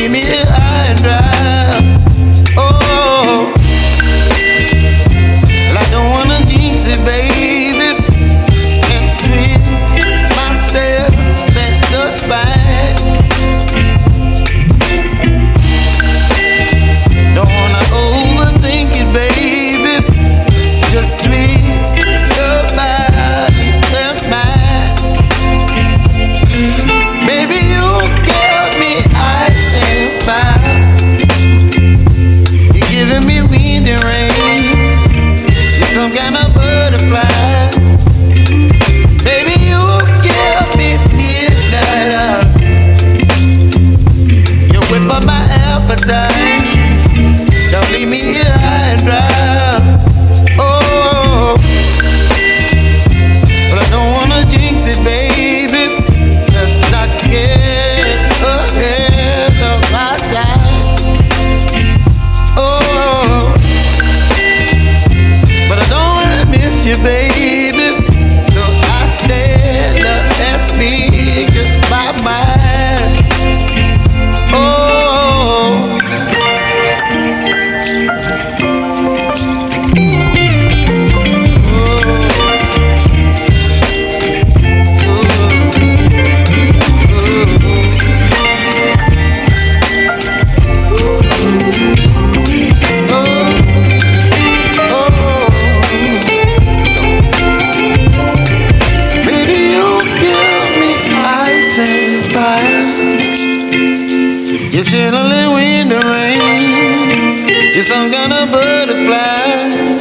leave me here high and dry. Oh, well, I don't wanna jinx it, baby, and twist myself at the spine. Don't wanna overthink it, baby. It's just twist your body and mine. Baby, you give me ice and fire. You're giving me wind and rain. You're some kind of butterfly. Baby, you give me midnight. You whip up my appetite. Don't leave me here high and dry. Oh, but I don't wanna jinx it, baby. Let's not get ahead of my time. Oh, but I don't wanna miss you, baby. So I stand up and speak my mind. Oh. You're chilling wind and rain. You're some kind of butterfly.